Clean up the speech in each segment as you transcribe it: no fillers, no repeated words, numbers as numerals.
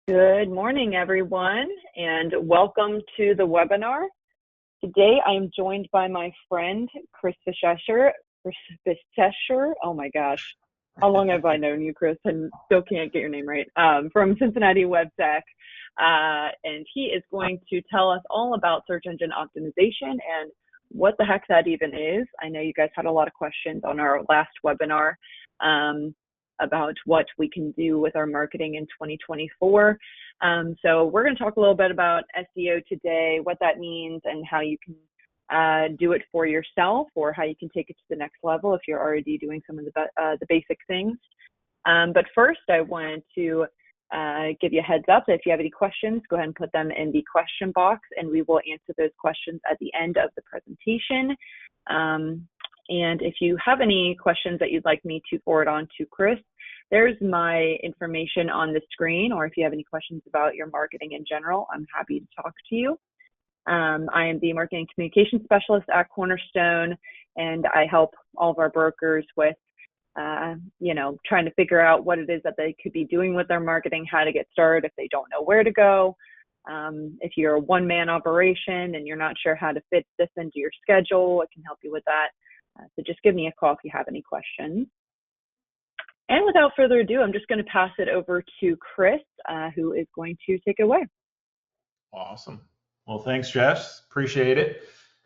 Good morning, everyone, and welcome to the webinar. Today, I am joined by my friend, Chris Fischescher. Oh my gosh, how long have I known you, Chris? And still can't get your name right. From Cincinnati WebTec, and he is going to tell us all about search engine optimization and what the heck that even is. I know you guys had a lot of questions on our last webinar about what we can do with our marketing in 2024. So we're going to talk a little bit about SEO today, what that means, and how you can do it for yourself, or how you can take it to the next level if you're already doing some of the basic things. But first, I wanted to give you a heads up that if you have any questions, go ahead and put them in the question box, and we will answer those questions at the end of the presentation. And if you have any questions that you'd like me to forward on to Chris, there's my information on the screen, or if you have any questions about your marketing in general, I'm happy to talk to you. I am the marketing communication specialist at Cornerstone, and I help all of our brokers with, trying to figure out what it is that they could be doing with their marketing, how to get started if they don't know where to go. If you're a one-man operation and you're not sure how to fit this into your schedule, I can help you with that. So just give me a call if you have any questions. And without further ado, I'm just going to pass it over to Chris, who is going to take it away. Awesome. Well, thanks, Jess. Appreciate it.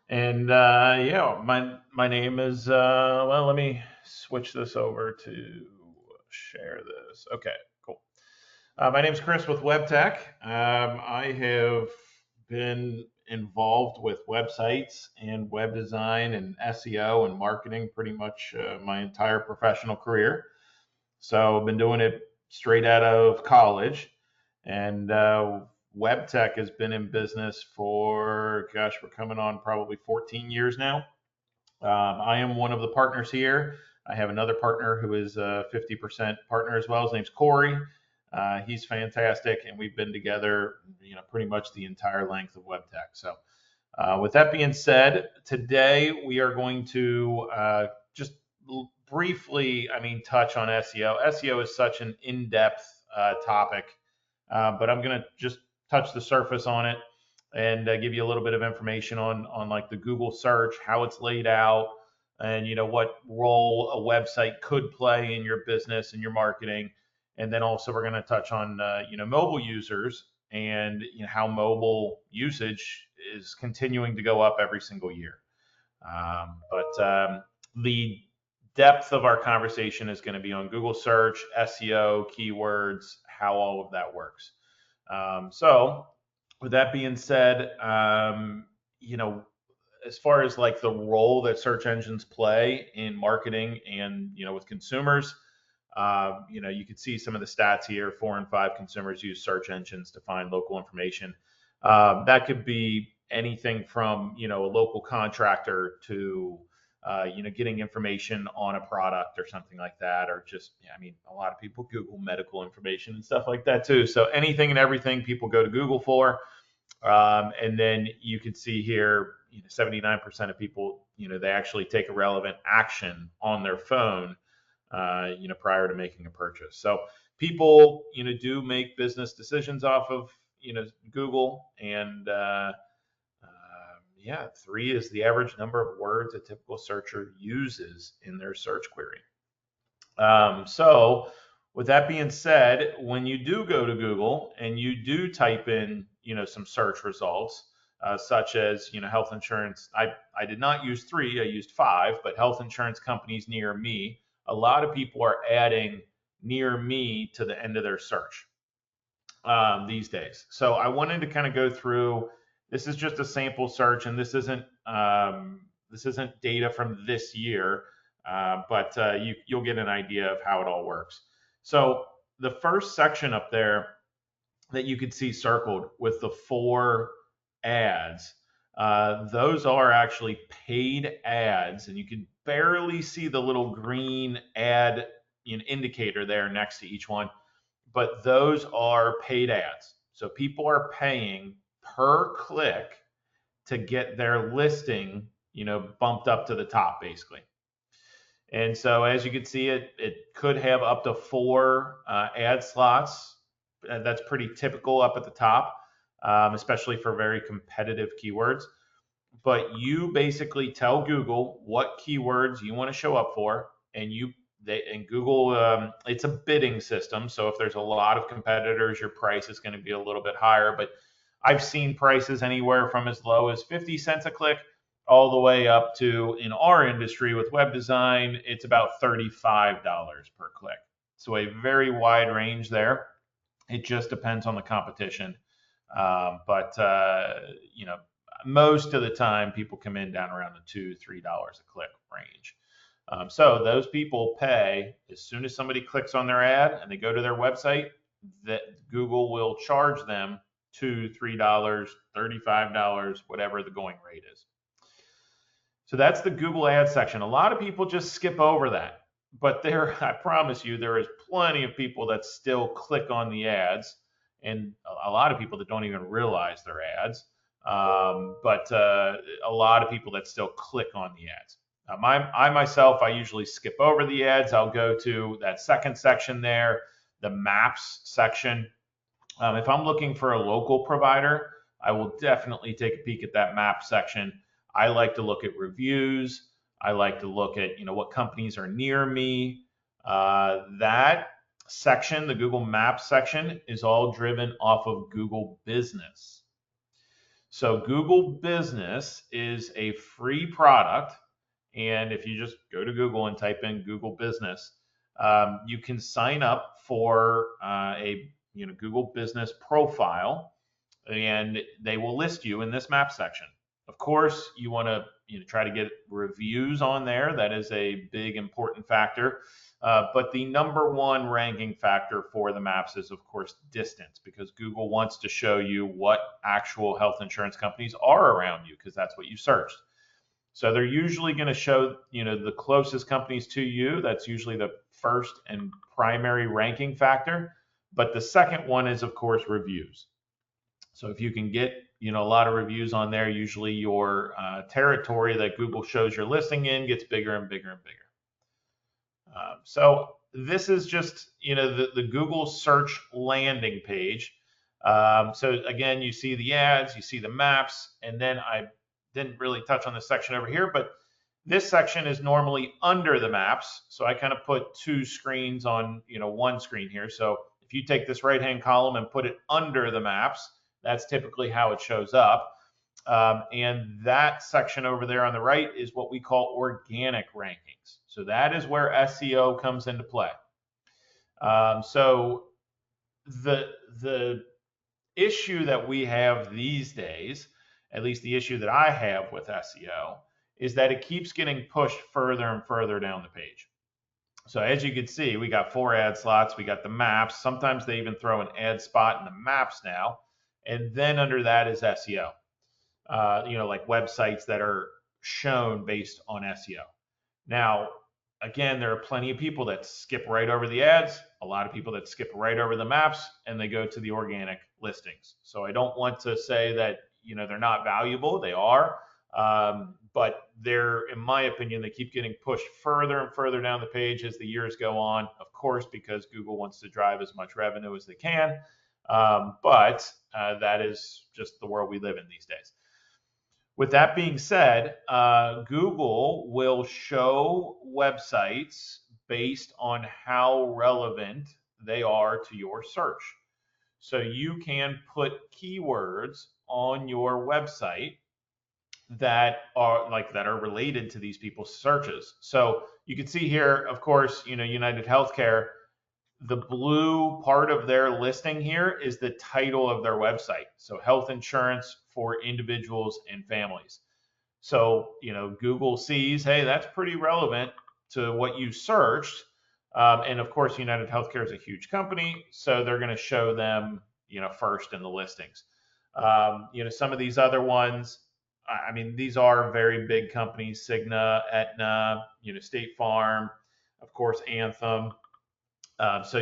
And my name is, let me switch this over to share this. Okay, cool. My name is Chris with WebTec. I have been involved with websites and web design and SEO and marketing pretty much my entire professional career. So I've been doing it straight out of college, and WebTec has been in business for, we're coming on probably 14 years now. I am one of the partners here. I have another partner who is a 50% partner as well. His name's Corey. He's fantastic, and we've been together, pretty much the entire length of WebTec. So with that being said, today we are going to just briefly, touch on SEO. SEO is such an in-depth topic, but I'm going to just touch the surface on it and give you a little bit of information on like the Google search, how it's laid out, and what role a website could play in your business and your marketing. And then also we're going to touch on mobile users and how mobile usage is continuing to go up every single year. But the depth of our conversation is going to be on Google search, SEO, keywords, how all of that works. So with that being said, as far as like the role that search engines play in marketing and, with consumers, you can see some of the stats here. 4 in 5 consumers use search engines to find local information. That could be anything from, a local contractor to, getting information on a product or something like that, or just, a lot of people Google medical information and stuff like that too. So anything and everything people go to Google for. And then you can see here, 79% of people, they actually take a relevant action on their phone, prior to making a purchase. So people, do make business decisions off of, Google, and 3 is the average number of words a typical searcher uses in their search query. So with that being said, when you do go to Google and you do type in, some search results, such as, health insurance, I did not use 3, I used 5, but health insurance companies near me, a lot of people are adding near me to the end of their search these days. So I wanted to kind of go through. This is just a sample search, and this isn't data from this year, but you'll get an idea of how it all works. So the first section up there that you could see circled with the 4 ads, those are actually paid ads, and you can barely see the little green ad indicator there next to each one, but those are paid ads. So people are paying per click to get their listing, bumped up to the top, basically. And so as you can see, it could have up to 4 ad slots That's pretty typical up at the top, especially for very competitive keywords. But you basically tell Google what keywords you want to show up for, and Google, it's a bidding system. So if there's a lot of competitors, your price is going to be a little bit higher. But I've seen prices anywhere from as low as 50 cents a click all the way up to, in our industry with web design, it's about $35 per click. So a very wide range there. It just depends on the competition. But most of the time people come in down around the $2-3 a click range. So those people pay as soon as somebody clicks on their ad and they go to their website, that Google will charge them $2, $3, $35, whatever the going rate is. So that's the Google Ads section. A lot of people just skip over that, but I promise you, there is plenty of people that still click on the ads, and a lot of people that don't even realize they're ads. But a lot of people that still click on the ads. I myself, I usually skip over the ads. I'll go to that second section there, the maps section. If I'm looking for a local provider, I will definitely take a peek at that map section. I like to look at reviews. I like to look at what companies are near me. That section, the Google Maps section, is all driven off of Google Business. So Google Business is a free product, and if you just go to Google and type in Google Business, you can sign up for a Google Business profile, and they will list you in this map section. Of course, you want to try to get reviews on there. That is a big important factor. But the number one ranking factor for the maps is, of course, distance, because Google wants to show you what actual health insurance companies are around you, because that's what you searched. So they're usually going to show the closest companies to you. That's usually the first and primary ranking factor. But the second one is, of course, reviews. So if you can get a lot of reviews on there, usually your territory that Google shows your listing in gets bigger and bigger and bigger. So this is just the Google search landing page. So again, you see the ads, you see the maps, and then I didn't really touch on this section over here, but this section is normally under the maps. So I kind of put two screens on one screen here. So if you take this right-hand column and put it under the maps, that's typically how it shows up. And that section over there on the right is what we call organic rankings. So that is where SEO comes into play. So the issue that we have these days, at least the issue that I have with SEO, is that it keeps getting pushed further and further down the page. So as you can see, we got 4 ad slots, we got the maps. Sometimes they even throw an ad spot in the maps now. And then under that is SEO. Like websites that are shown based on SEO. Now, again, there are plenty of people that skip right over the ads, a lot of people that skip right over the maps, and they go to the organic listings. So I don't want to say that they're not valuable. They are, but they're, in my opinion, they keep getting pushed further and further down the page as the years go on. Of course, because Google wants to drive as much revenue as they can, but that is just the world we live in these days. With that being said, Google will show websites based on how relevant they are to your search. So you can put keywords on your website that are related to these people's searches. So you can see here, of course, United Healthcare, the blue part of their listing here is the title of their website. So health insurance for individuals and families. So, Google sees, hey, that's pretty relevant to what you searched. And of course, United Healthcare is a huge company, so they're going to show them, first in the listings. Some of these other ones, I mean, these are very big companies: Cigna, Aetna, State Farm, of course, Anthem. So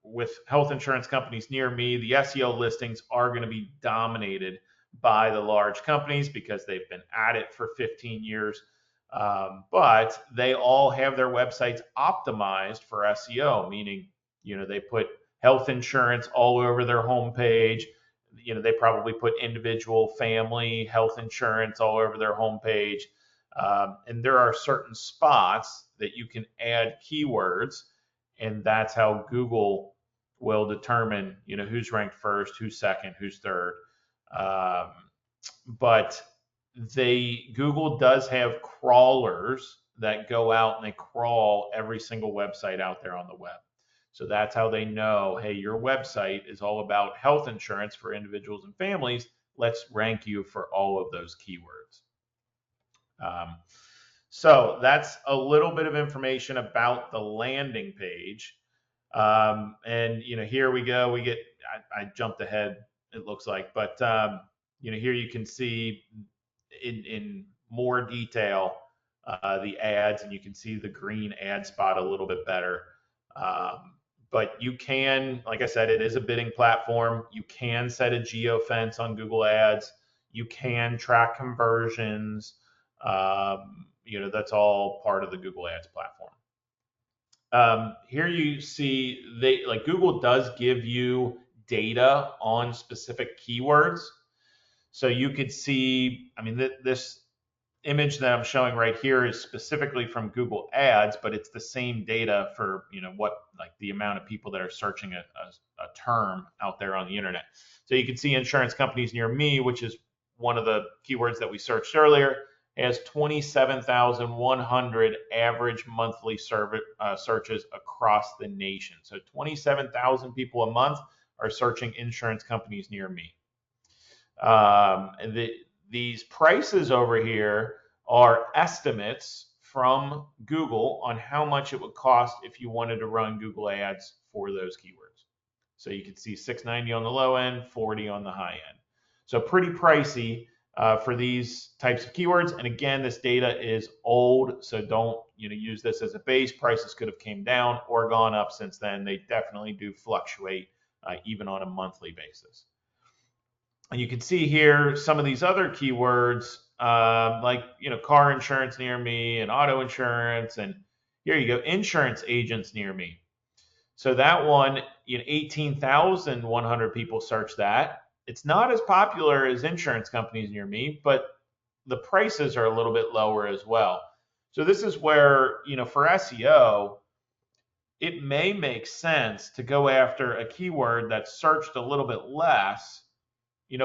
with health insurance companies near me, the SEO listings are going to be dominated by the large companies because they've been at it for 15 years. But they all have their websites optimized for SEO, meaning they put health insurance all over their homepage. They probably put individual, family, health insurance all over their homepage. And there are certain spots that you can add keywords, and that's how Google will determine, who's ranked first, who's second, who's third. Um, but Google does have crawlers that go out and they crawl every single website out there on the web. So that's how they know, hey, your website is all about health insurance for individuals and families. Let's rank you for all of those keywords. So that's a little bit of information about the landing page. And here we go. I jumped ahead, it looks like, but here you can see in more detail the ads, and you can see the green ad spot a little bit better. But you can, like I said, it is a bidding platform. You can set a geofence on Google Ads. You can track conversions. That's all part of the Google Ads platform. Here you see Google does give you data on specific keywords. So you could see, this image that I'm showing right here is specifically from Google Ads, but it's the same data for, the amount of people that are searching a term out there on the internet. So you can see insurance companies near me, which is one of the keywords that we searched earlier, has 27,100 average monthly searches across the nation. So 27,000 people a month are searching insurance companies near me. And these prices over here are estimates from Google on how much it would cost if you wanted to run Google Ads for those keywords. So you can see $6.90 on the low end, $40 on the high end. So pretty pricey for these types of keywords. And again, this data is old, so don't use this as a base. Prices could have came down or gone up since then. They definitely do fluctuate even on a monthly basis. And you can see here some of these other keywords car insurance near me and auto insurance, and here you go, insurance agents near me. So that one, 18,100 people search that. It's not as popular as insurance companies near me, but the prices are a little bit lower as well. So this is where, for SEO, it may make sense to go after a keyword that's searched a little bit less,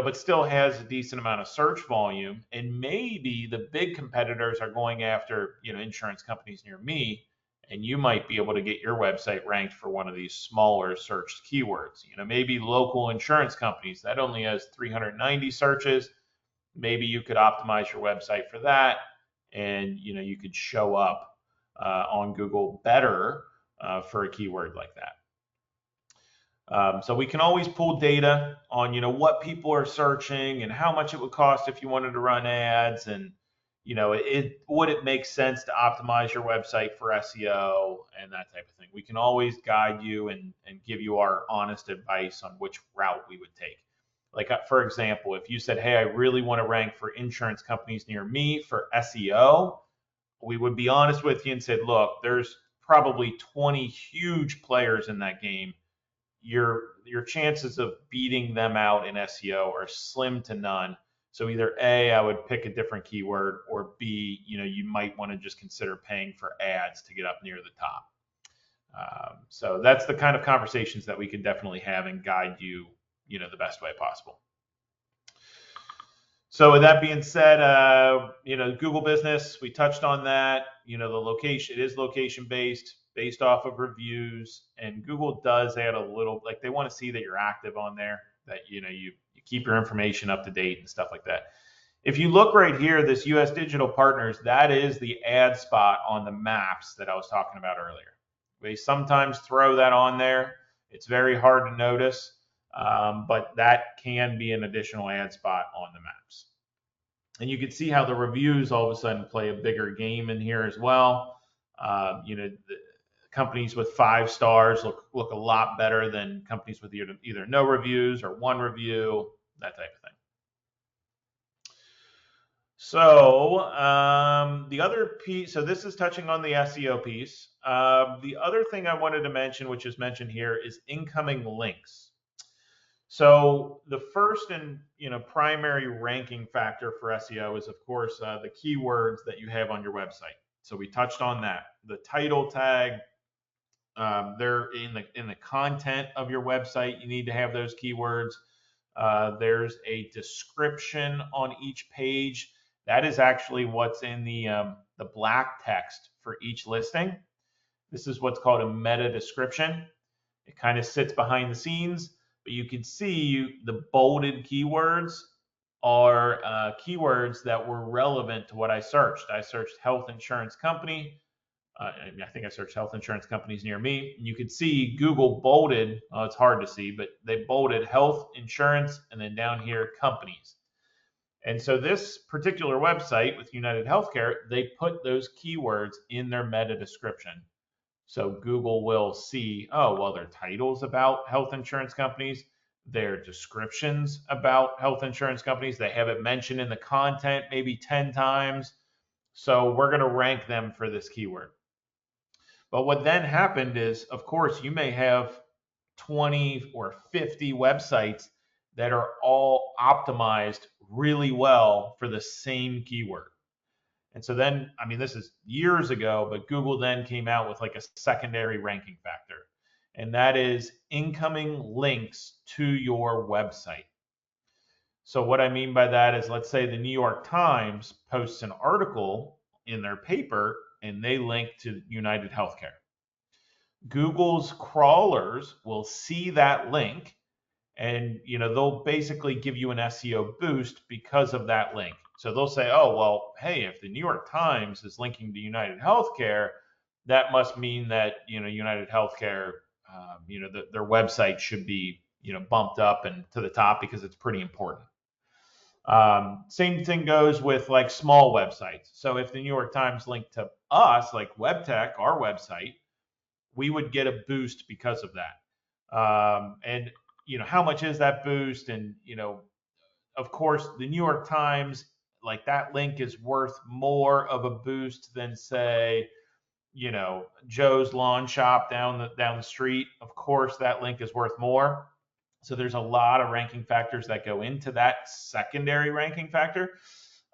but still has a decent amount of search volume. And maybe the big competitors are going after, insurance companies near me, and you might be able to get your website ranked for one of these smaller searched keywords. Maybe local insurance companies that only has 390 searches. Maybe you could optimize your website for that, and you could show up on Google better for a keyword like that. So we can always pull data on, what people are searching and how much it would cost if you wanted to run ads, and, would it make sense to optimize your website for SEO and that type of thing. We can always guide you and give you our honest advice on which route we would take. Like, for example, if you said, hey, I really want to rank for insurance companies near me for SEO, we would be honest with you and said, look, there's probably 20 huge players in that game. Your chances of beating them out in SEO are slim to none. So either A, I would pick a different keyword, or B, you might want to just consider paying for ads to get up near the top. So that's the kind of conversations that we can definitely have and guide you, the best way possible. So with that being said, Google Business, we touched on that. The location, it is location based off of reviews, and Google does add a little, they want to see that you're active on there, that you keep your information up to date and stuff like that. If you look right here, this US Digital Partners, that is the ad spot on the maps that I was talking about earlier. They sometimes throw that on there. It's very hard to notice, but that can be an additional ad spot on the maps. And you can see how the reviews all of a sudden play a bigger game in here as well. The companies with 5 stars look a lot better than companies with either no reviews or 1 review, that type of thing. So the other piece, so this is touching on the SEO piece. The other thing I wanted to mention, which is mentioned here, is incoming links. So the first and primary ranking factor for SEO is, of course, the keywords that you have on your website. So we touched on that. The title tag, they're in the content of your website. You need to have those keywords. There's a description on each page. That is actually what's in the black text for each listing. This is what's called a meta description. It kind of sits behind the scenes, but you can see the bolded keywords are keywords that were relevant to what I searched. I searched health insurance company. I think I searched health insurance companies near me. And you can see Google bolded, well, it's hard to see, but they bolded health insurance and then down here companies. And so this particular website with United Healthcare, they put those keywords in their meta description. So Google will see, oh, well, their titles about health insurance companies, their descriptions about health insurance companies, they have it mentioned in the content maybe 10 times. So we're going to rank them for this keyword. But what then happened is, of course, you may have 20 or 50 websites that are all optimized really well for the same keyword. And so then, I mean, this is years ago, but Google then came out with like a secondary ranking factor, and that is incoming links to your website. So what I mean by that is, let's say the New York Times posts an article in their paper and they link to United Healthcare. Google's crawlers will see that link and they'll basically give you an SEO boost because of that link. So they'll say, oh, well, hey, if the New York Times is linking to United Healthcare, that must mean that United Healthcare, their website should be bumped up and to the top because it's pretty important. Same thing goes with like small websites. So if the New York Times linked to us, like WebTec, our website, we would get a boost because of that. And how much is that boost? And of course, the New York Times, like that link is worth more of a boost than say, Joe's Lawn Shop down the street. Of course, that link is worth more. So there's a lot of ranking factors that go into that secondary ranking factor.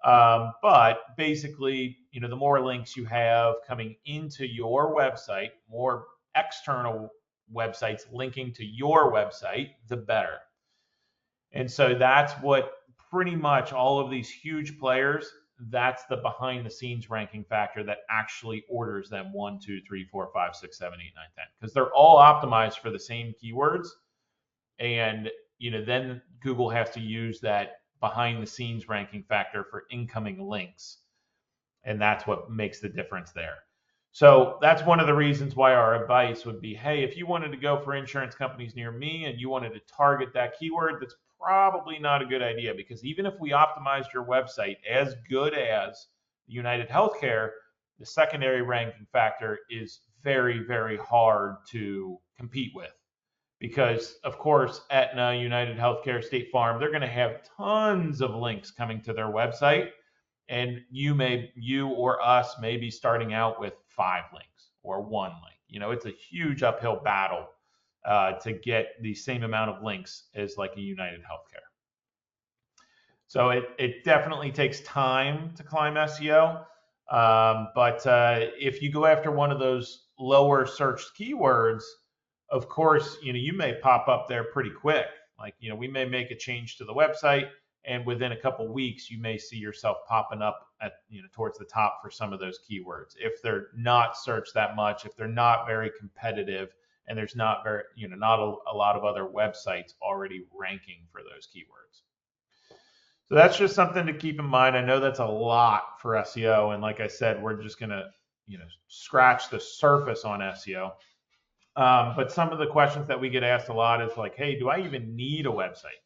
But basically, the more links you have coming into your website, more external websites linking to your website, the better. And so that's what pretty much all of these huge players, that's the behind the scenes ranking factor that actually orders them 1, 2, 3, 4, 5, 6, 7, 8, 9, 10. Because they're all optimized for the same keywords. And then Google has to use that behind the scenes ranking factor for incoming links. And that's what makes the difference there. So that's one of the reasons why our advice would be, hey, if you wanted to go for insurance companies near me and you wanted to target that keyword, that's probably not a good idea, because even if we optimized your website as good as United Healthcare, the secondary ranking factor is very, very hard to compete with. Because of course, Aetna, United Healthcare, State Farm, they're going to have tons of links coming to their website. And you or us may be starting out with 5 links or 1 link. It's a huge uphill battle to get the same amount of links as like a United Healthcare. So it definitely takes time to climb SEO. But if you go after one of those lower searched keywords, of course, you may pop up there pretty quick. Like, we may make a change to the website, and within a couple weeks, you may see yourself popping up at, towards the top for some of those keywords. If they're not searched that much, if they're not very competitive, and there's not not a lot of other websites already ranking for those keywords. So that's just something to keep in mind. I know that's a lot for SEO, and like I said, we're just gonna, scratch the surface on SEO. But some of the questions that we get asked a lot is like, hey, do I even need a website?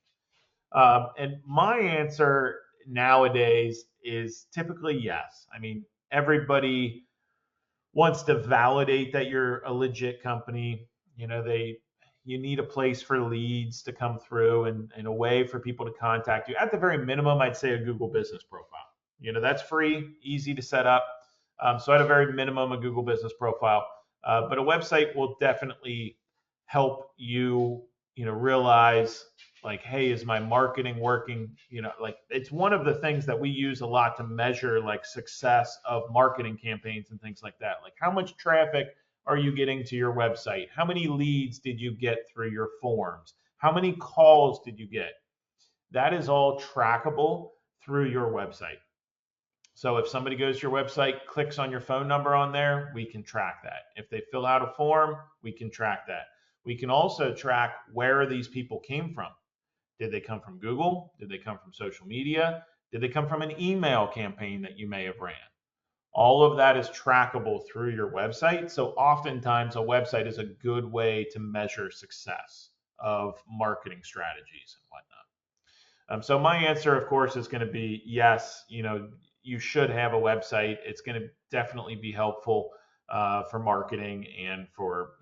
And my answer nowadays is typically yes. I mean, everybody wants to validate that you're a legit company. You need a place for leads to come through and a way for people to contact you. At the very minimum, I'd say a Google business profile. That's free, easy to set up. So at a very minimum, a Google business profile. But a website will definitely help you, realize like, hey, is my marketing working? Like it's one of the things that we use a lot to measure like success of marketing campaigns and things like that. Like how much traffic are you getting to your website? How many leads did you get through your forms? How many calls did you get? That is all trackable through your website. So if somebody goes to your website, clicks on your phone number on there, we can track that. If they fill out a form, we can track that. We can also track where these people came from. Did they come from Google? Did they come from social media? Did they come from an email campaign that you may have ran? All of that is trackable through your website. So oftentimes a website is a good way to measure success of marketing strategies and whatnot. So my answer, of course, is going to be yes. You should have a website. It's going to definitely be helpful for marketing and for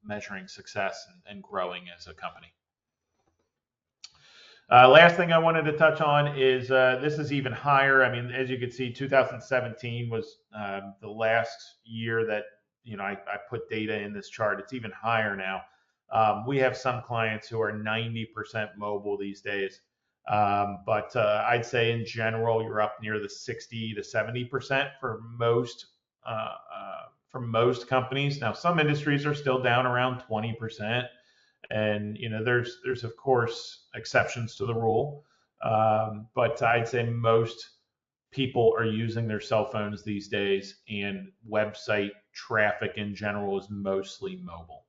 measuring success and growing as a company. Last thing I wanted to touch on is this is even higher. I mean, as you can see, 2017 was the last year that I put data in this chart. It's even higher now. We have some clients who are 90% mobile these days. But I'd say in general, you're up near the 60 to 70% for most companies. Now, some industries are still down around 20%, and there's of course exceptions to the rule. But I'd say most people are using their cell phones these days, and website traffic in general is mostly mobile.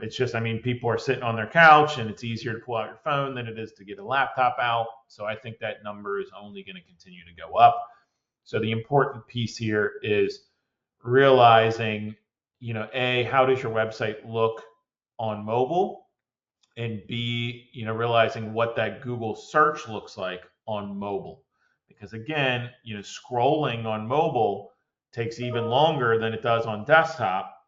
It's just, people are sitting on their couch and it's easier to pull out your phone than it is to get a laptop out. So I think that number is only going to continue to go up. So the important piece here is realizing, A, how does your website look on mobile? And B, realizing what that Google search looks like on mobile. Because again, scrolling on mobile takes even longer than it does on desktop.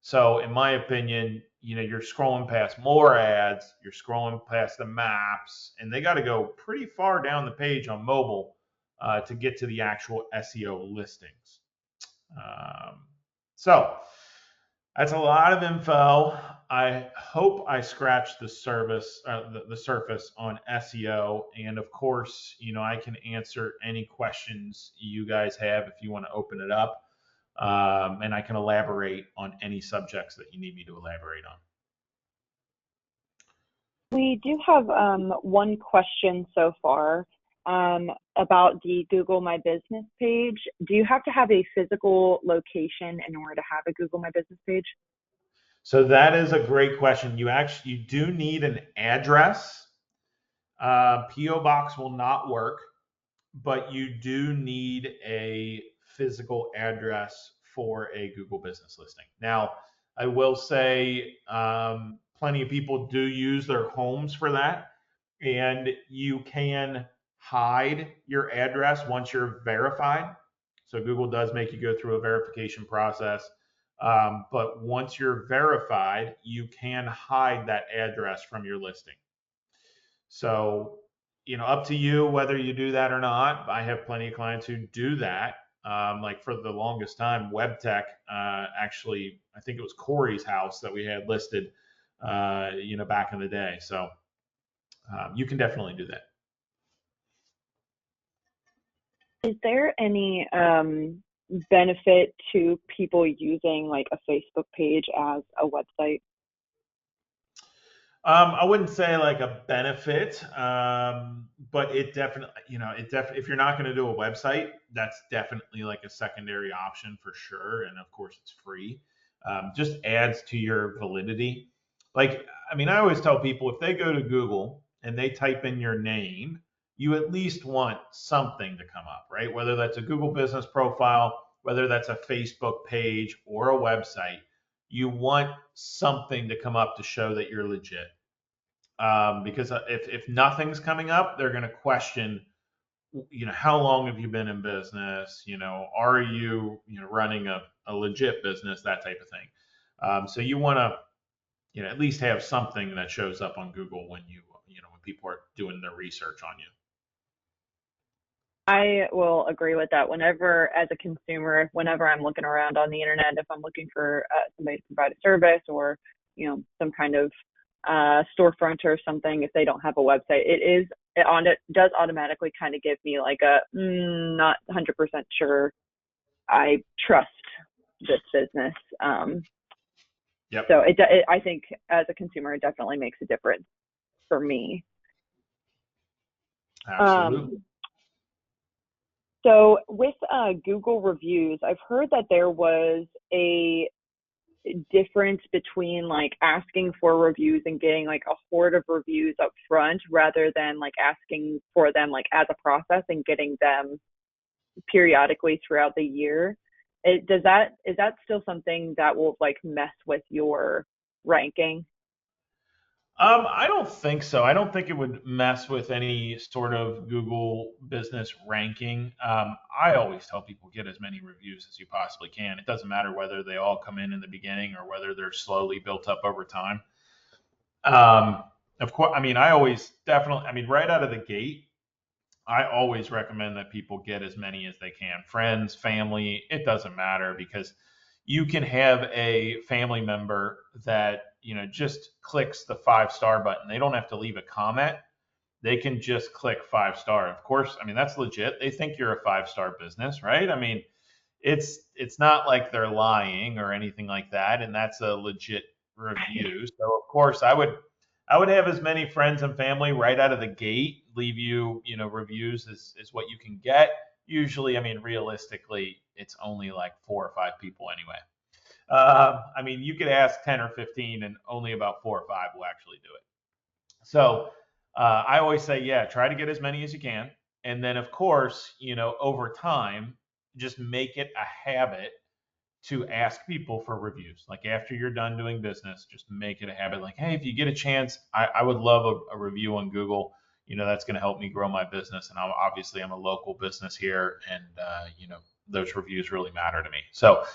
So in my opinion, you're scrolling past more ads, you're scrolling past the maps, and they got to go pretty far down the page on mobile to get to the actual SEO listings. So that's a lot of info. I hope I scratched the surface on SEO, and of course, I can answer any questions you guys have if you want to open it up. And I can elaborate on any subjects that you need me to elaborate on. We do have one question so far about the Google My Business page. Do you have to have a physical location in order to have a Google My Business page? So that is a great question. You do need an address. PO box will not work, but you do need a physical address for a Google business listing. Now, I will say plenty of people do use their homes for that, and you can hide your address once you're verified. So Google does make you go through a verification process. But once you're verified, you can hide that address from your listing. So, up to you whether you do that or not. I have plenty of clients who do that. Like for the longest time, WebTec, actually, I think it was Corey's house that we had listed, back in the day. So you can definitely do that. Is there any benefit to people using like a Facebook page as a website? I wouldn't say like a benefit, but it definitely, if you're not going to do a website, that's definitely like a secondary option for sure. And of course, it's free. Just adds to your validity. Like, I always tell people if they go to Google and they type in your name, you at least want something to come up, right? Whether that's a Google business profile, whether that's a Facebook page or a website, you want something to come up to show that you're legit. Because if nothing's coming up, they're going to question, how long have you been in business? Are you, running a legit business, that type of thing. So you want to, at least have something that shows up on Google when when people are doing their research on you. I will agree with that. Whenever, as a consumer, whenever I'm looking around on the internet, if I'm looking for somebody to provide a service or, some kind of storefront or something, if they don't have a website, it does automatically kind of give me like a not 100% sure I trust this business. Yep, So I think as a consumer, it definitely makes a difference for me. absolutely. Um, so with Google reviews, I've heard that there was a difference between like asking for reviews and getting like a horde of reviews up front rather than like asking for them like as a process and getting them periodically throughout the year. Is that still something that will like mess with your ranking? I don't think so. I don't think it would mess with any sort of Google business ranking. I always tell people get as many reviews as you possibly can. It doesn't matter whether they all come in the beginning or whether they're slowly built up over time. Um, of course, I mean, I always definitely, I mean, right out of the gate, I always recommend that people get as many as they can. Friends, family, it doesn't matter because you can have a family member that, just clicks the 5-star button. They don't have to leave a comment. They can just click 5-star. Of course, I mean, that's legit. They think you're a 5-star business, right? I mean, it's not like they're lying or anything like that, and that's a legit review. So of course, I would have as many friends and family right out of the gate leave you, reviews is what you can get. Usually, I mean, realistically, it's only like 4 or 5 people anyway. I mean, you could ask 10 or 15, and only about 4 or 5 will actually do it. So I always say, yeah, try to get as many as you can. And then, of course, over time, just make it a habit to ask people for reviews. Like after you're done doing business, just make it a habit. Like, hey, if you get a chance, I would love a review on Google. That's going to help me grow my business. And obviously, I'm a local business here, and those reviews really matter to me. So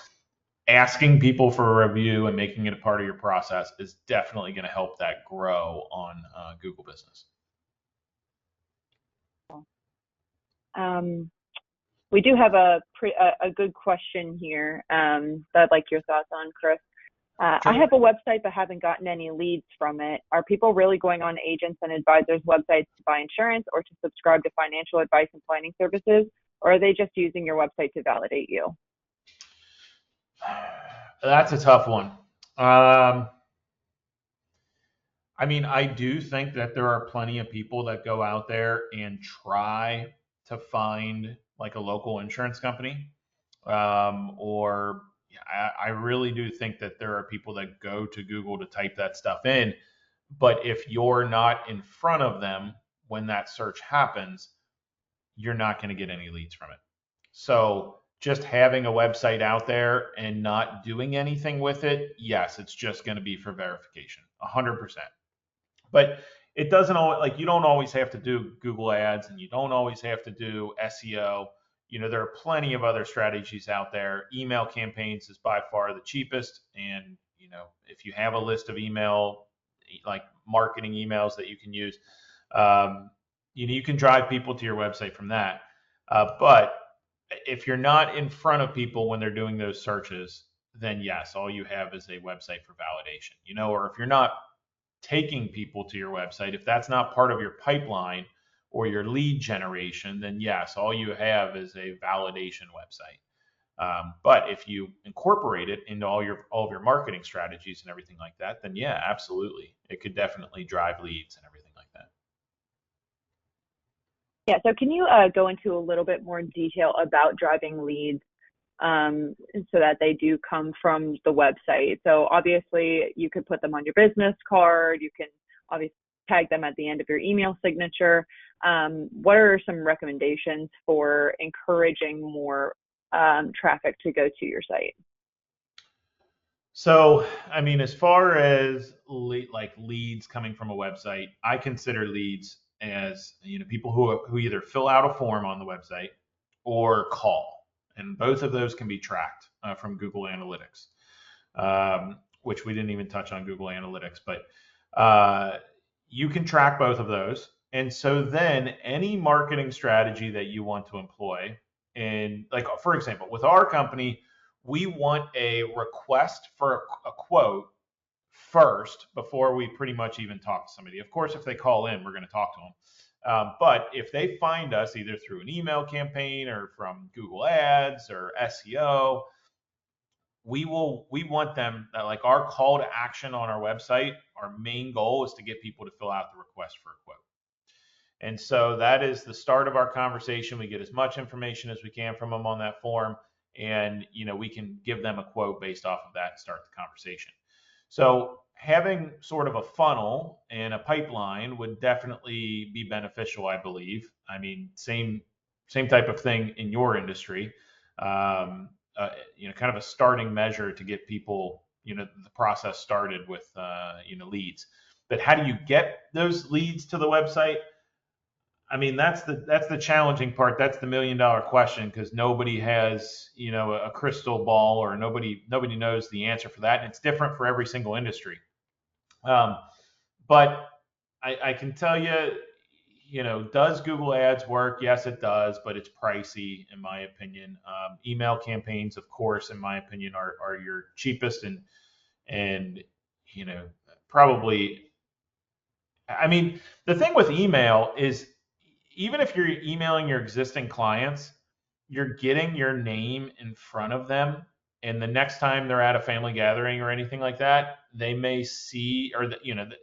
asking people for a review and making it a part of your process is definitely going to help that grow on Google Business. Um, we do have a good question here that I'd like your thoughts on, Chris. I Sure. have a website but haven't gotten any leads from it. Are people really going on agents and advisors' websites to buy insurance or to subscribe to financial advice and planning services? Or are they just using your website to validate you? That's a tough one. Um, I mean, I do think that there are plenty of people that go out there and try to find like a local insurance company. Or yeah, I really do think that there are people that go to Google to type that stuff in. But if you're not in front of them when that search happens, you're not going to get any leads from it. So just having a website out there and not doing anything with it, yes, it's just going to be for verification, 100%. But it doesn't always, like, you don't always have to do Google ads, and you don't always have to do SEO. There are plenty of other strategies out there. Email campaigns is by far the cheapest. And, if you have a list of email, like marketing emails that you can use, um, you can drive people to your website from that. But if you're not in front of people when they're doing those searches, then yes, all you have is a website for validation, or if you're not taking people to your website, if that's not part of your pipeline or your lead generation, then yes, all you have is a validation website. But if you incorporate it into all of your marketing strategies and everything like that, then yeah, absolutely, it could definitely drive leads and everything like that. Yeah, so can you go into a little bit more detail about driving leads so that they do come from the website? So obviously you could put them on your business card. You can obviously tag them at the end of your email signature. What are some recommendations for encouraging more traffic to go to your site? So, I mean, as far as like leads coming from a website, I consider leads as people who either fill out a form on the website or call, and both of those can be tracked from Google Analytics, which we didn't even touch on Google Analytics, but you can track both of those. And so then any marketing strategy that you want to employ, and like for example, with our company, we want a request for a quote first before we pretty much even talk to somebody. Of course, if they call in, we're going to talk to them. But if they find us either through an email campaign or from Google Ads or SEO, we want them like our call to action on our website. Our main goal is to get people to fill out the request for a quote. And so that is the start of our conversation. We get as much information as we can from them on that form, and we can give them a quote based off of that and start the conversation. So having sort of a funnel and a pipeline would definitely be beneficial, I believe. I mean, same type of thing in your industry. Kind of a starting measure to get people, the process started with, leads. But how do you get those leads to the website? I mean, that's the challenging part. That's the $1 million question, because nobody has, a crystal ball, or nobody knows the answer for that. And it's different for every single industry. But I can tell you, does Google Ads work? Yes, it does, but it's pricey, in my opinion. Email campaigns, of course, in my opinion, are your cheapest and probably. I mean, the thing with email is, even if you're emailing your existing clients, you're getting your name in front of them. And the next time they're at a family gathering or anything like that, they may see, or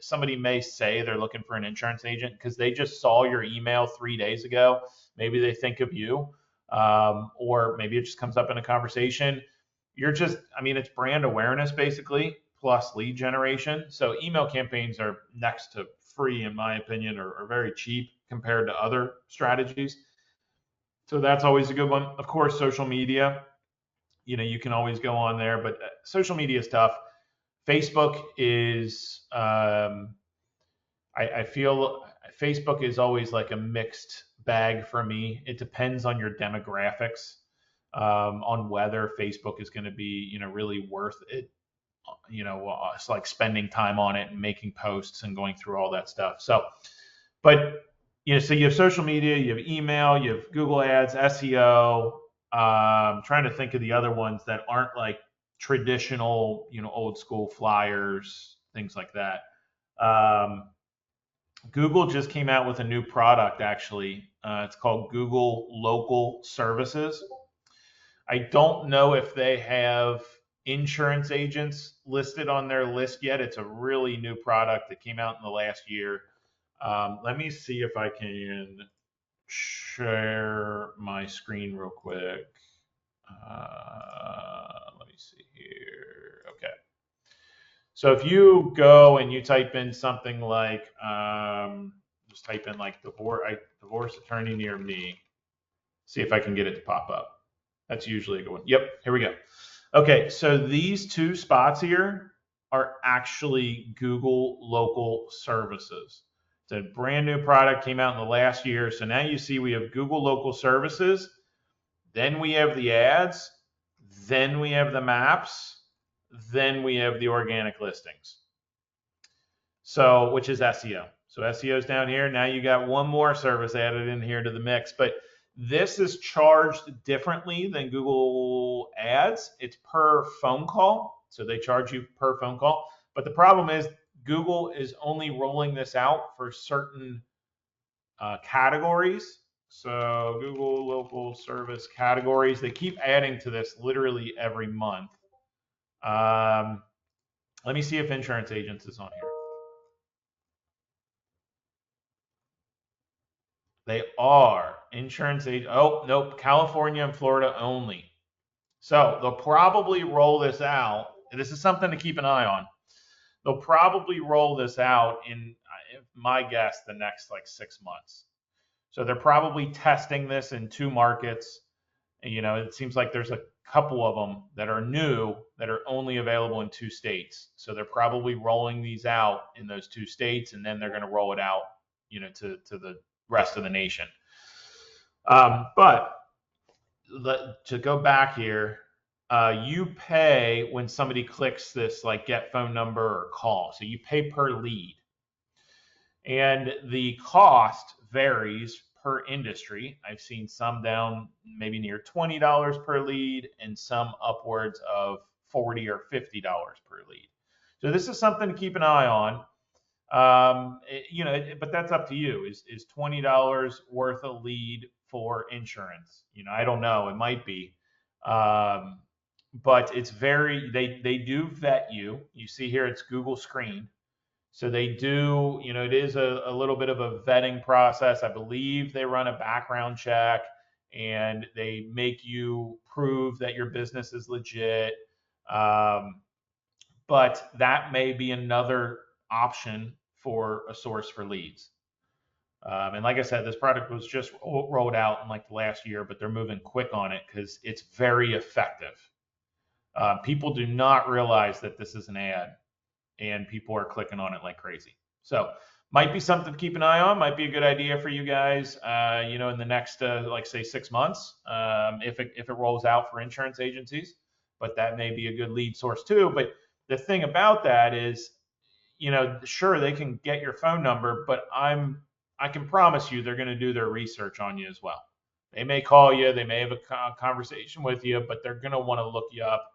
somebody may say they're looking for an insurance agent because they just saw your email 3 days ago. Maybe they think of you, or maybe it just comes up in a conversation. It's brand awareness basically, plus lead generation. So email campaigns are next to free, in my opinion, or very cheap compared to other strategies. So that's always a good one. Of course, social media, you can always go on there, but social media is tough. Facebook is, I feel Facebook is always like a mixed bag for me. It depends on your demographics, on whether Facebook is going to be, really worth it. It's like spending time on it and making posts and going through all that stuff. So, but so you have social media, you have email, you have Google Ads, SEO. Trying to think of the other ones that aren't like traditional, old school flyers, things like that. Google just came out with a new product, actually. It's called Google Local Services. I don't know if they have insurance agents listed on their list yet. It's a really new product that came out in the last year. Let me see if I can share my screen real quick. Let me see here. Okay. So if you go and you type in something like, just type in like divorce attorney near me, see if I can get it to pop up. That's usually a good one. Yep, here we go. Okay, so these two spots here are actually Google Local Services. It's a brand new product, came out in the last year. So now you see we have Google Local Services, then we have the ads, then we have the maps, then we have the organic listings. So, which is SEO. So SEO is down here. Now you got one more service added in here to the mix, but this is charged differently than Google Ads. It's per phone call. So they charge you per phone call. But the problem is Google is only rolling this out for certain categories. So Google Local Service categories, they keep adding to this literally every month. Let me see if insurance agents is on here. They are insurance agent. Oh, nope, California and Florida only. So they'll probably roll this out. And this is something to keep an eye on. They'll probably roll this out in, my guess, the next like 6 months. So they're probably testing this in 2 markets. And, it seems like there's a couple of them that are new that are only available in 2 states. So they're probably rolling these out in those 2 states, and then they're going to roll it out, to the rest of the nation. But to go back here, you pay when somebody clicks this like get phone number or call. So you pay per lead. And the cost varies per industry. I've seen some down maybe near $20 per lead and some upwards of $40 or $50 per lead. So this is something to keep an eye on. But that's up to you. Is $20 worth a lead for insurance? I don't know. It might be. Um, but it's they do vet you. You see here, it's Google screened. So they do, it is a little bit of a vetting process. I believe they run a background check and they make you prove that your business is legit. Um, but that may be another option for a source for leads. And like I said, this product was just rolled out in like the last year, but they're moving quick on it because it's very effective. People do not realize that this is an ad, and people are clicking on it like crazy. So might be something to keep an eye on. Might be a good idea for you guys, in the next, like say 6 months, if it rolls out for insurance agencies. But that may be a good lead source too. But the thing about that is, sure they can get your phone number, but I can promise you they're going to do their research on you as well. They may call you, they may have a conversation with you, but they're going to want to look you up.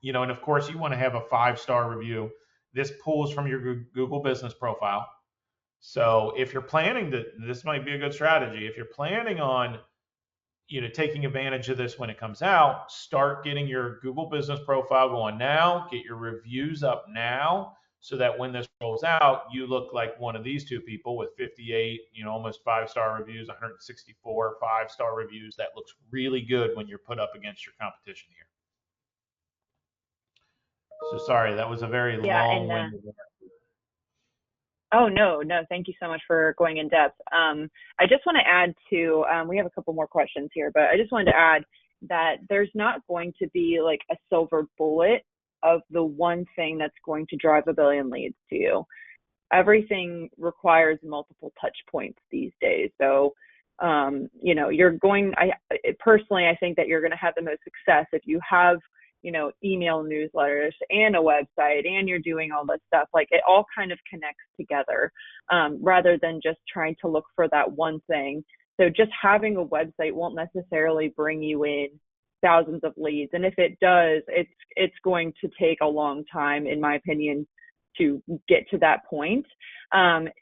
And of course you want to have a 5-star review. This pulls from your Google business profile. So if you're planning to, this might be a good strategy. If you're planning on, taking advantage of this when it comes out, start getting your Google business profile going now, get your reviews up now, so that when this rolls out, you look like one of these two people with 58, almost 5-star reviews, 164 5-star reviews. That looks really good when you're put up against your competition here. So sorry, that was a very Yeah, and long-winded. oh no, thank you so much for going in depth. I just want to add to, we have a couple more questions here, but I just wanted to add that there's not going to be like a silver bullet of the one thing that's going to drive a billion leads to you. Everything requires multiple touch points these days. So, personally, I think that you're going to have the most success if you have, email newsletters and a website and you're doing all this stuff. Like it all kind of connects together, rather than just trying to look for that one thing. So just having a website won't necessarily bring you in thousands of leads. And if it does, it's going to take a long time, in my opinion, to get to that point.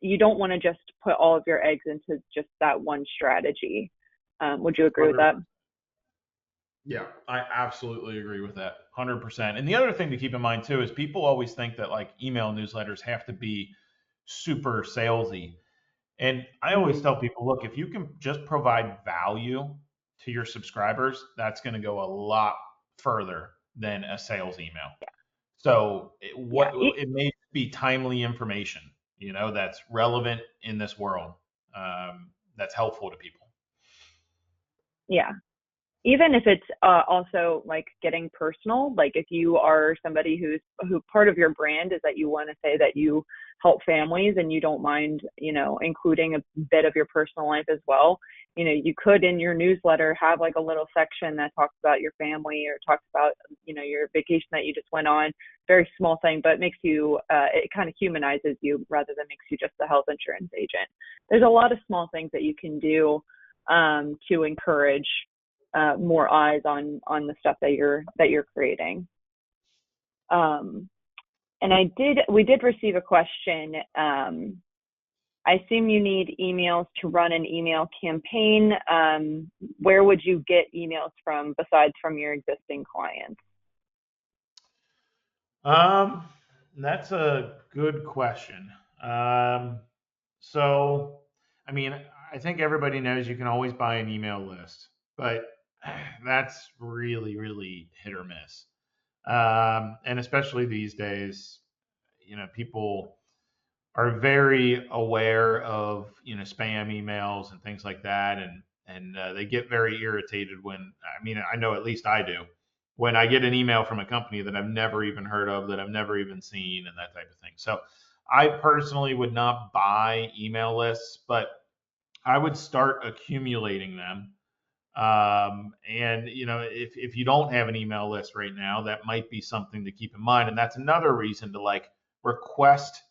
You don't want to just put all of your eggs into just that one strategy. Would you agree with that? Yeah, I absolutely agree with that, 100%. And the other thing to keep in mind too is people always think that like email newsletters have to be super salesy. And I always Mm-hmm. tell people, look, if you can just provide value to your subscribers, that's going to go a lot further than a sales email. So Yeah. it may be timely information, that's relevant in this world, that's helpful to people. Yeah. Even if it's also like getting personal, like if you are somebody who part of your brand is that you want to say that you help families and you don't mind, including a bit of your personal life as well. You could in your newsletter have like a little section that talks about your family or talks about, your vacation that you just went on. Very small thing, but makes you, it kind of humanizes you rather than makes you just a health insurance agent. There's a lot of small things that you can do to encourage more eyes on the stuff that you're creating. And we did receive a question. I assume you need emails to run an email campaign. Where would you get emails from besides from your existing clients? That's a good question. So, I mean, I think everybody knows you can always buy an email list, but that's really, really hit or miss. And especially these days, people are very aware of, spam emails and things like that. And they get very irritated when, I mean, I know at least I do, when I get an email from a company that I've never even heard of, that I've never even seen, and that type of thing. So I personally would not buy email lists, but I would start accumulating them. And if you don't have an email list right now, that might be something to keep in mind. And that's another reason to like request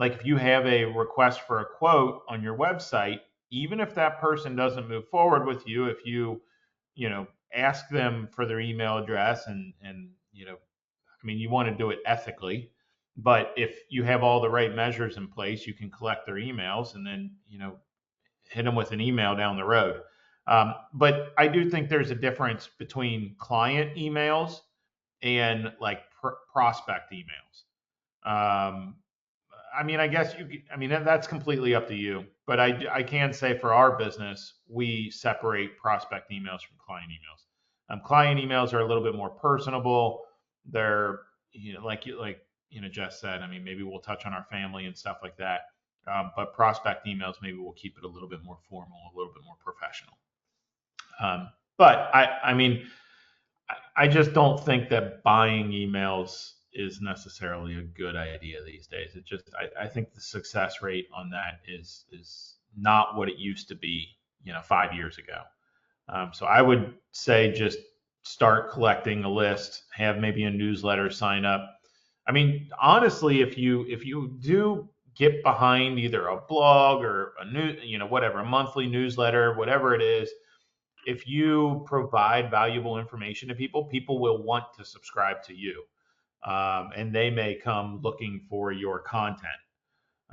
like if you have a request for a quote on your website, even if that person doesn't move forward with you, if you know, ask them for their email address and you know, I mean, you want to do it ethically, but if you have all the right measures in place, you can collect their emails and then, you know, hit them with an email down the road. But I do think there's a difference between client emails and like prospect emails. Um, I mean, I guess I mean, that's completely up to you. But I can say for our business, we separate prospect emails from client emails. Client emails are a little bit more personable. They're, you know, like Jess said. I mean, maybe we'll touch on our family and stuff like that. But prospect emails, maybe we'll keep it a little bit more formal, a little bit more professional. But I mean, I just don't think that buying emails is necessarily a good idea these days. It just I think the success rate on that is not what it used to be, you know, 5 years ago. So I would say just start collecting a list, have maybe a newsletter sign up. I mean, honestly, if you do get behind either a blog or a new, you know, whatever, a monthly newsletter, whatever it is, if you provide valuable information to people, people will want to subscribe to you, and they may come looking for your content.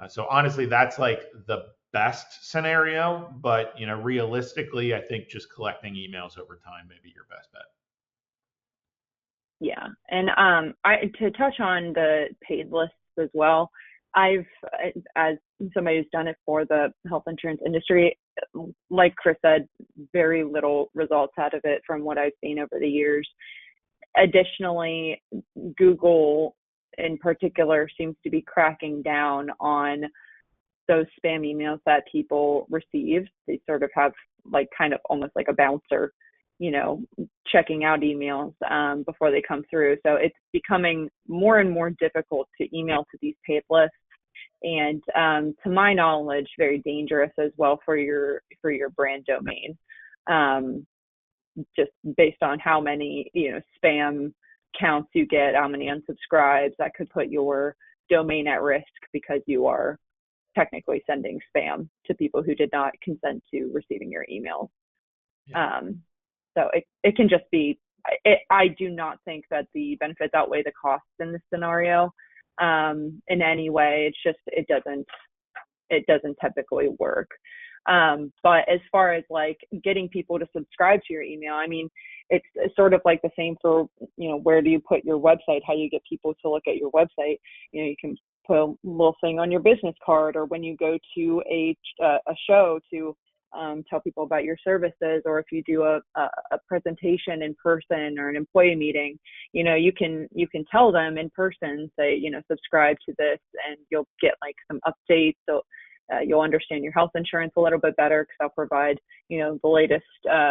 So honestly, that's like the best scenario. But you know, realistically, I think just collecting emails over time may be your best bet. Yeah. And I to touch on the paid lists as well, I've as somebody who's done it for the health insurance industry, like Chris said, very little results out of it from what I've seen over the years. Additionally, Google in particular seems to be cracking down on those spam emails that people receive. They sort of have like kind of almost like a bouncer, you know, checking out emails before they come through. So it's becoming more and more difficult to email to these paid lists, and to my knowledge, very dangerous as well for your brand domain. Just based on how many, you know, spam counts you get, how many unsubscribes, that could put your domain at risk because you are technically sending spam to people who did not consent to receiving your emails. Yeah. So it can just be, I do not think that the benefits outweigh the costs in this scenario in any way. It's just, it doesn't typically work. But as far as like getting people to subscribe to your email, I mean, it's sort of like the same for, you know, where do you put your website, how you get people to look at your website. You know, you can put a little thing on your business card, or when you go to a show to tell people about your services, or if you do a presentation in person or an employee meeting, you know, you can tell them in person, say, you know, subscribe to this, and you'll get like some updates. So you'll understand your health insurance a little bit better, because I'll provide, you know, the latest,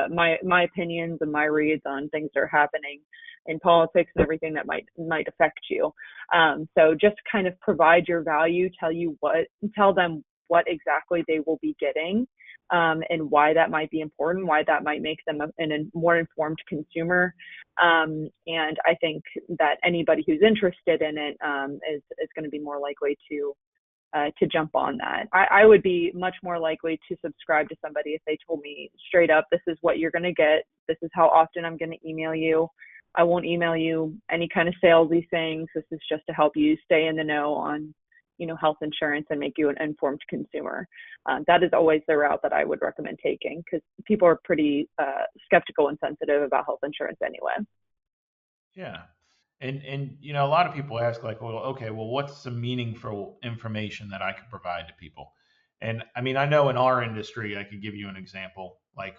my opinions and my reads on things that are happening in politics and everything that might affect you. So just kind of provide your value, tell them what exactly they will be getting, and why that might be important, why that might make them a more informed consumer. And I think that anybody who's interested in it is going to be more likely to jump on that. I would be much more likely to subscribe to somebody if they told me straight up, this is what you're going to get. This is how often I'm going to email you. I won't email you any kind of salesy things. This is just to help you stay in the know on, you know, health insurance and make you an informed consumer. That is always the route that I would recommend taking, because people are pretty skeptical and sensitive about health insurance anyway. Yeah. And you know, a lot of people ask like, well, okay, well, what's some meaningful information that I could provide to people? And I mean, I know in our industry, I could give you an example. Like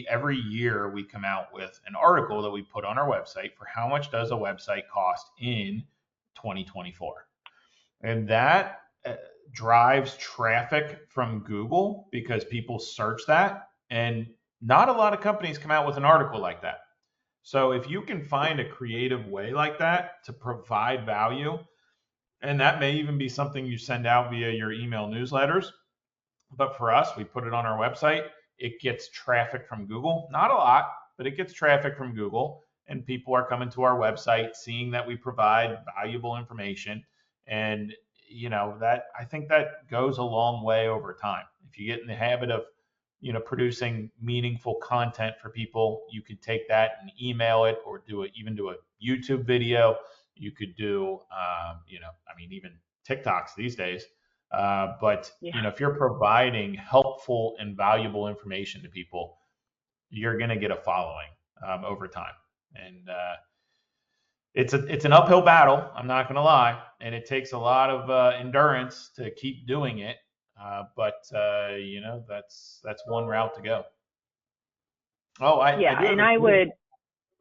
every year we come out with an article that we put on our website for how much does a website cost in 2024. And that drives traffic from Google because people search that. And not a lot of companies come out with an article like that. So if you can find a creative way like that to provide value, and that may even be something you send out via your email newsletters, but for us, we put it on our website, it gets traffic from Google. Not a lot, but it gets traffic from Google, and people are coming to our website, seeing that we provide valuable information. And that I think that goes a long way over time. If you get in the habit of, producing meaningful content for people, you could take that and email it or even do a YouTube video. You could do, even TikToks these days. But, Yeah. if you're providing helpful and valuable information to people, you're going to get a following over time. And it's an uphill battle. I'm not going to lie, and it takes a lot of endurance to keep doing it. But that's one route to go. Oh, I Yeah, do have and a cool.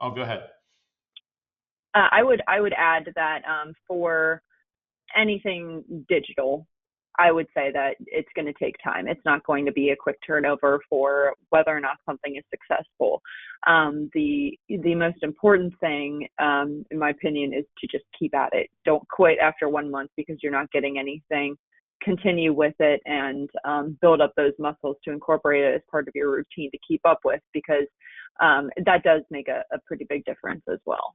Oh, go ahead. I would add that for anything digital, I would say that it's going to take time. It's not going to be a quick turnover for whether or not something is successful. The most important thing, in my opinion, is to just keep at it. Don't quit after 1 month because you're not getting anything. Continue with it and build up those muscles to incorporate it as part of your routine to keep up with, because that does make a pretty big difference as well.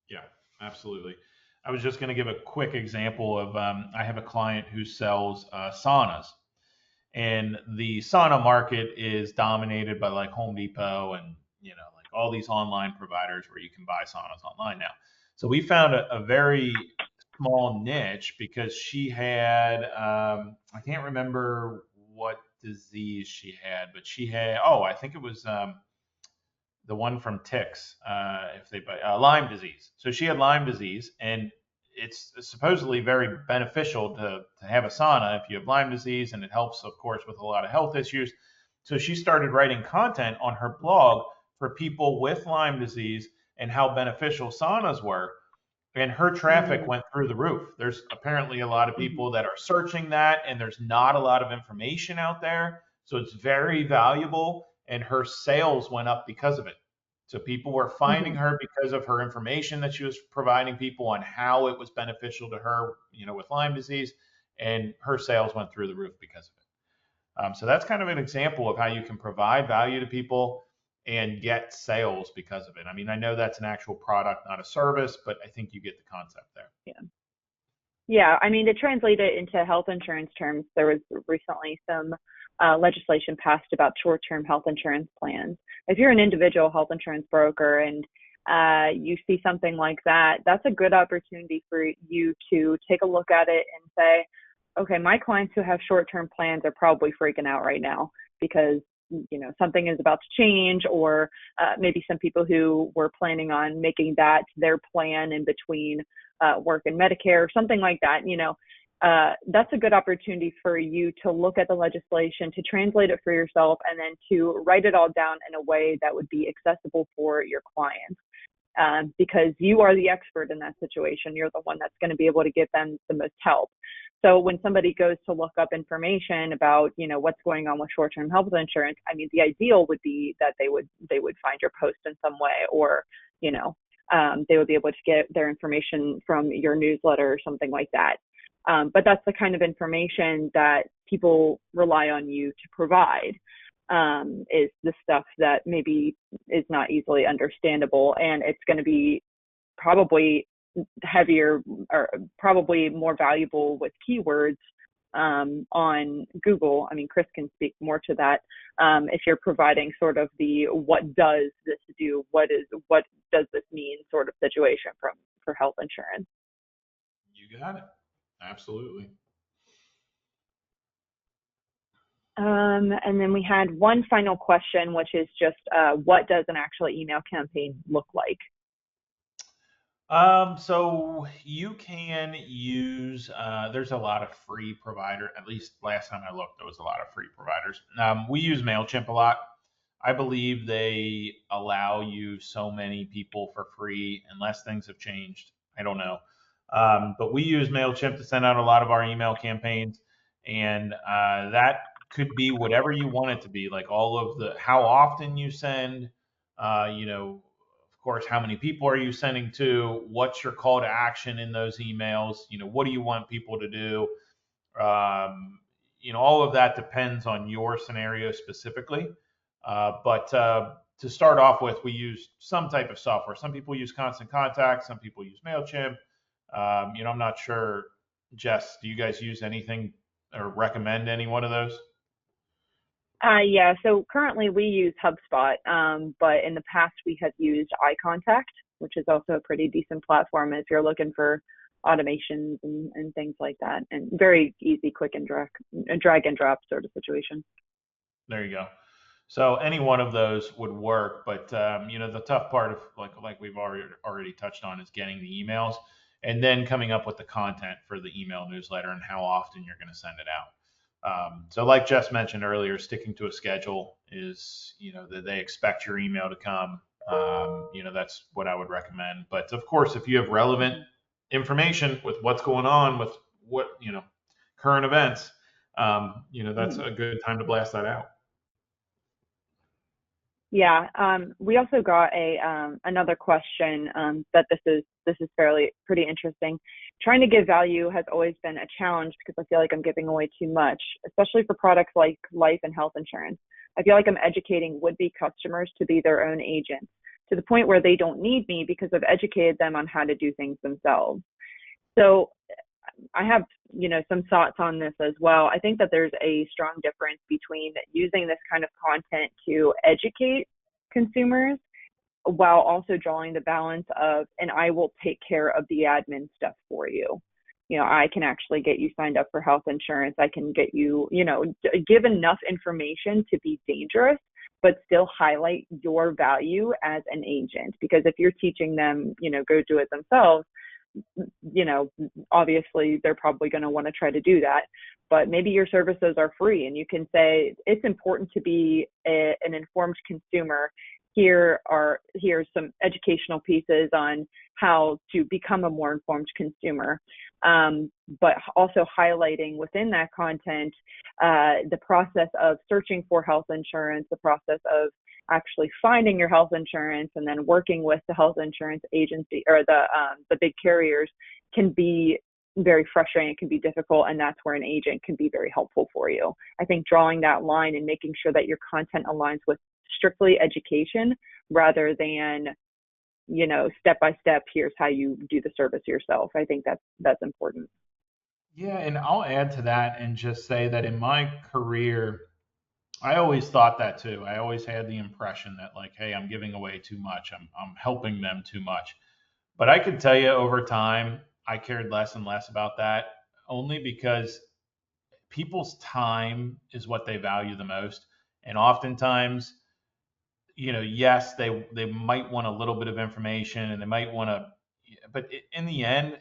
Yeah, absolutely. I was just going to give a quick example of I have a client who sells saunas, and the sauna market is dominated by like Home Depot and like all these online providers where you can buy saunas online now. So we found a very small niche because she had I can't remember what disease she had, but she had, oh, I think it was the one from ticks, if they Lyme disease. So she had Lyme disease, and it's supposedly very beneficial to have a sauna if you have Lyme disease, and it helps, of course, with a lot of health issues. So she started writing content on her blog for people with Lyme disease and how beneficial saunas were. And her traffic Mm-hmm. went through the roof. There's apparently a lot of Mm-hmm. people that are searching that, and there's not a lot of information out there. So it's very valuable, and her sales went up because of it. So people were finding Mm-hmm. her because of her information that she was providing people on how it was beneficial to her, with Lyme disease, and her sales went through the roof because of it. So that's kind of an example of how you can provide value to people and get sales because of it. I mean, I know that's an actual product, not a service, but I think you get the concept there. Yeah. Yeah, I mean, to translate it into health insurance terms, there was recently some legislation passed about short-term health insurance plans. If you're an individual health insurance broker and you see something like that, that's a good opportunity for you to take a look at it and say, okay, my clients who have short-term plans are probably freaking out right now because something is about to change, or maybe some people who were planning on making that their plan in between work and Medicare or something like that. That's a good opportunity for you to look at the legislation, to translate it for yourself, and then to write it all down in a way that would be accessible for your clients. Because you are the expert in that situation. You're the one that's going to be able to give them the most help. So when somebody goes to look up information about, what's going on with short-term health insurance, I mean, the ideal would be that they would find your post in some way, or, they would be able to get their information from your newsletter or something like that. But that's the kind of information that people rely on you to provide, is the stuff that maybe is not easily understandable, and it's going to be probably heavier or probably more valuable with keywords on Google. I mean, Chris can speak more to that. If you're providing sort of the what does this do, what does this mean sort of situation for health insurance. You got it. Absolutely. And then we had one final question, which is just what does an actual email campaign look like? So you can use, there's a lot of free provider, at least last time I looked, there was a lot of free providers. We use MailChimp a lot. I believe they allow you so many people for free unless things have changed. I don't know. But we use MailChimp to send out a lot of our email campaigns, and that could be whatever you want it to be, like all of the, how often you send, of course, how many people are you sending to? What's your call to action in those emails? What do you want people to do? All of that depends on your scenario specifically. But to start off with, we use some type of software. Some people use Constant Contact. Some people use MailChimp. I'm not sure, Jess, do you guys use anything or recommend any one of those? Yeah, so currently we use HubSpot, but in the past we have used iContact, which is also a pretty decent platform if you're looking for automations and things like that, and very easy, quick and drag and drop sort of situation. There you go. So any one of those would work, but the tough part of like we've already touched on is getting the emails and then coming up with the content for the email newsletter and how often you're going to send it out. So like Jess mentioned earlier, sticking to a schedule is, that they expect your email to come. That's what I would recommend. But of course, if you have relevant information with what's going on with current events, that's Mhm. a good time to blast that out. Yeah, we also got a another question that this is fairly pretty interesting. Trying to give value has always been a challenge because I feel like I'm giving away too much, especially for products like life and health insurance. I feel like I'm educating would-be customers to be their own agents to the point where they don't need me because I've educated them on how to do things themselves. So I have, some thoughts on this as well. I think that there's a strong difference between using this kind of content to educate consumers while also drawing the balance of, and I will take care of the admin stuff for you. I can actually get you signed up for health insurance. I can get you, give enough information to be dangerous, but still highlight your value as an agent. Because if you're teaching them, go do it themselves, you know, obviously they're probably going to want to try to do that, but maybe your services are free and you can say it's important to be an informed consumer. Here's some educational pieces on how to become a more informed consumer, but also highlighting within that content the process of searching for health insurance, the process of actually finding your health insurance, and then working with the health insurance agency or the big carriers can be very frustrating. It can be difficult, and that's where an agent can be very helpful for you. I think drawing that line and making sure that your content aligns with strictly education rather than, step by step, here's how you do the service yourself. I think that's important. Yeah, and I'll add to that and just say that in my career, I always thought that too. I always had the impression that like, hey, I'm giving away too much. I'm helping them too much. But I could tell you over time, I cared less and less about that only because people's time is what they value the most. And oftentimes, yes, they might want a little bit of information and they might want to, but in the end,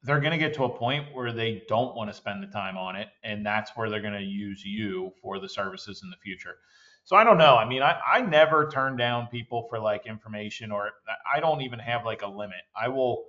they're going to get to a point where they don't want to spend the time on it, and that's where they're going to use you for the services in the future. So I don't know. I mean, I never turn down people for like information, or I don't even have like a limit. I will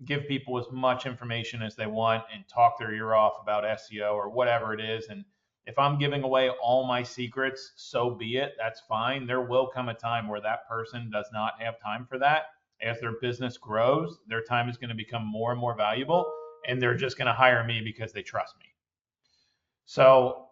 give people as much information as they want and talk their ear off about SEO or whatever it is. And if I'm giving away all my secrets, so be it. That's fine. There will come a time where that person does not have time for that. As their business grows, their time is going to become more and more valuable, and they're just going to hire me because they trust me. So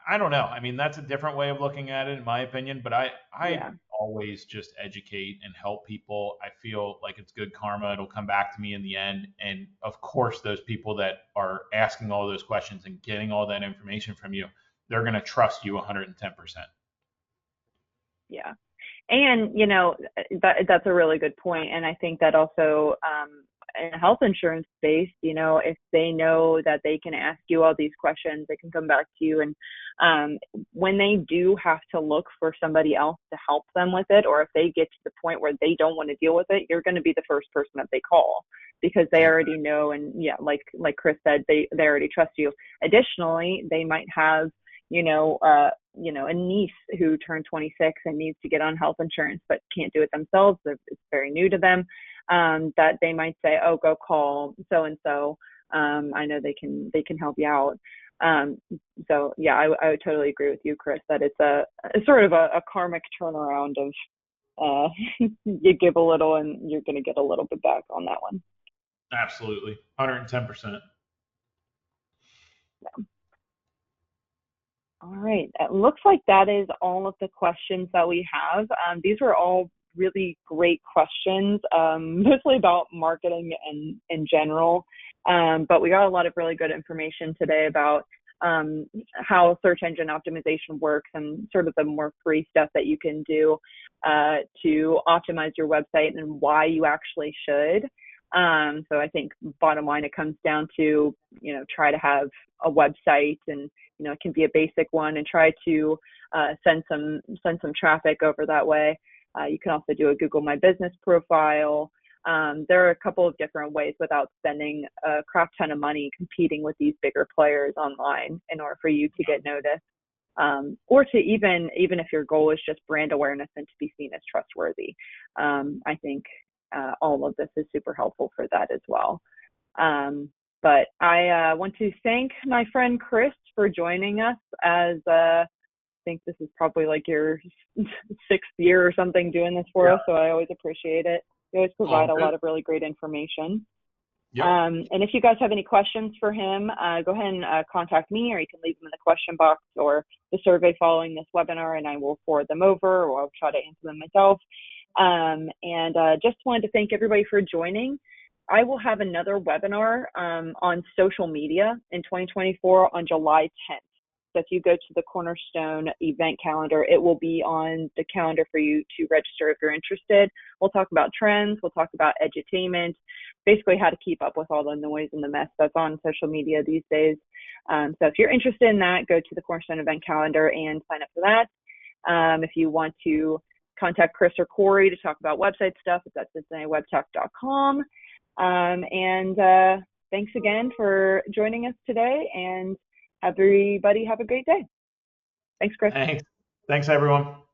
I don't know. I mean, that's a different way of looking at it, in my opinion. But I Yeah. always just educate and help people. I feel like it's good karma. It'll come back to me in the end. And of course, those people that are asking all those questions and getting all that information from you, they're going to trust you 110%. Yeah. And that's a really good point. And I think that also in a health insurance space, if they know that they can ask you all these questions, they can come back to you. And when they do have to look for somebody else to help them with it, or if they get to the point where they don't want to deal with it, you're going to be the first person that they call because they already know. And yeah, like Chris said, they already trust you. Additionally, they might have a niece who turned 26 and needs to get on health insurance but can't do it themselves. It's very new to them. That they might say, "Oh, go call so and so. I know they can help you out." So yeah, I would totally agree with you, Chris, that it's sort of a karmic turnaround of you give a little and you're going to get a little bit back on that one. Absolutely. 110%. All right. It looks like that is all of the questions that we have. These were all really great questions, mostly about marketing and in general. But we got a lot of really good information today about how search engine optimization works and sort of the more free stuff that you can do to optimize your website and why you actually should. So I think bottom line, it comes down to, try to have a website, and, it can be a basic one, and try to send some traffic over that way. You can also do a Google My Business profile. There are a couple of different ways without spending a crap ton of money competing with these bigger players online in order for you to get noticed. Or to even if your goal is just brand awareness and to be seen as trustworthy. I think all of this is super helpful for that as well. But I want to thank my friend Chris for joining us, as I think this is probably like your 6th year or something doing this for us, so I always appreciate it. You always provide a lot of really great information. Yep. And if you guys have any questions for him, go ahead and contact me, or you can leave them in the question box or the survey following this webinar, and I will forward them over, or I'll try to answer them myself. And just wanted to thank everybody for joining. I will have another webinar on social media in 2024 on July 10th. So if you go to the Cornerstone event calendar, it will be on the calendar for you to register if you're interested. We'll talk about trends, we'll talk about edutainment, basically how to keep up with all the noise and the mess that's on social media these days. So if you're interested in that, go to the Cornerstone event calendar and sign up for that. If you want to contact Chris or Corey to talk about website stuff, it's at CincinnatiWebTech.com. And thanks again for joining us today, and everybody have a great day. Thanks, Chris. Thanks everyone.